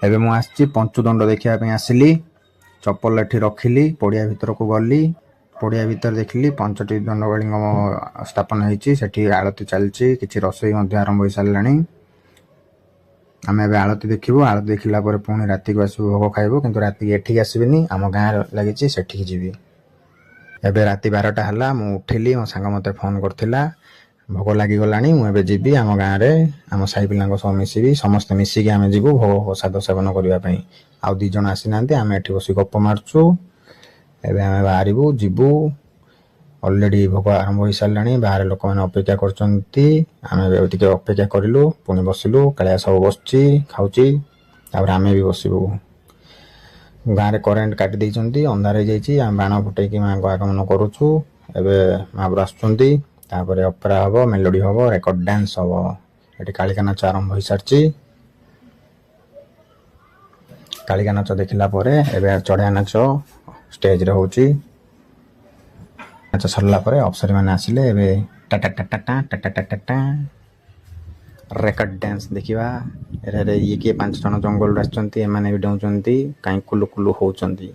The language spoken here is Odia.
ଏବେ ମୁଁ ଆସିଛି ପଞ୍ଚୁଦଣ୍ଡ ଦେଖିବା ପାଇଁ ଆସିଲି। ଚପଲ ଏଠି ରଖିଲି, ପଡ଼ିଆ ଭିତରକୁ ଗଲି। ପଡ଼ିଆ ଭିତରେ ଦେଖିଲି 5ଟି ଦଣ୍ଡକାଳୀଙ୍କ ସ୍ଥାପନ ହେଇଛି। ସେଠି ଆଳତି ଚାଲିଛି, କିଛି ରୋଷେଇ ମଧ୍ୟ ଆରମ୍ଭ ହୋଇସାରିଲାଣି। ଆମେ ଏବେ ଆଳତି ଦେଖିବୁ। ଆଳତି ଦେଖିଲା ପରେ ପୁଣି ରାତିକୁ ଆସିବୁ ଭୋଗ ଖାଇବୁ, କିନ୍ତୁ ରାତିକି ଏଠିକି ଆସିବିନି, ଆମ ଗାଁ ଲାଗିଛି ସେଠିକି ଯିବି। ଏବେ ରାତି 12ଟା ହେଲା, ମୁଁ ଉଠିଲି, ମୋ ସାଙ୍ଗ ମୋତେ ଫୋନ୍ କରିଥିଲା, ଭୋଗ ଲାଗିଗଲାଣି, ମୁଁ ଏବେ ଯିବି ଆମ ଗାଁରେ ଆମ ସାହି ପିଲାଙ୍କ ସହ ମିଶିବି, ସମସ୍ତେ ମିଶିକି ଆମେ ଯିବୁ ଭୋଗ ପ୍ରସାଦ ସେବନ କରିବା ପାଇଁ। ଆଉ 2 ଜଣ ଆସିନାହାନ୍ତି, ଆମେ ଏଠି ବସି ଗପ ମାରୁଛୁ। ଏବେ ଆମେ ବାହାରିବୁ, ଯିବୁ। ଅଲରେଡ଼ି ଭୋଗ ଆରମ୍ଭ ହୋଇସାରିଲାଣି, ବାହାରେ ଲୋକମାନେ ଅପେକ୍ଷା କରୁଛନ୍ତି। ଆମେ ଏବେ ଟିକେ ଅପେକ୍ଷା କରିଲୁ, ପୁଣି ବସିଲୁ। କାଳିଆ ସବୁ ବସୁଛି, ଖାଉଛି, ତାପରେ ଆମେ ବି ବସିବୁ। ଗାଁରେ କରେଣ୍ଟ କାଟି ଦେଇଛନ୍ତି, ଅନ୍ଧାର ହେଇଯାଇଛି। ଆମେ ବାଣ ଫୁଟେଇକି ମାଆଙ୍କ ଆଗମନ କରୁଛୁ। ଏବେ ମହାପ୍ରଭୁ ଆସୁଛନ୍ତି, ତାପରେ ଅପେରା ହେବ, ମେଲୋଡ଼ି ହେବ, ରେକର୍ଡ ଡ୍ୟାନ୍ସ ହେବ। ଏଠି କାଳିକା ନାଚ ଆରମ୍ଭ ହୋଇସାରିଛି। କାଳିକା ନାଚ ଦେଖିଲା ପରେ ଏବେ ଚଢ଼େଆ ନାଚ ଷ୍ଟେଜରେ ହେଉଛି। ନାଚ ସରିଲା ପରେ ଅଫସର ମାନେ ଆସିଲେ, ଏବେ ଟାଟା ଟାଟା ଟାଟା ଟାଟା ଟାଟା ରେକର୍ଡ ଡ୍ୟାନ୍ସ ଦେଖିବା। ଏଠାରେ ଇଏ କିଏ 5 ଜଣ ଜଙ୍ଗଲରୁ ଆସିଛନ୍ତି, ଏମାନେ ବି ଡେଉଁଛନ୍ତି, କାହିଁ କୁଲୁ କୁଲୁ ହେଉଛନ୍ତି।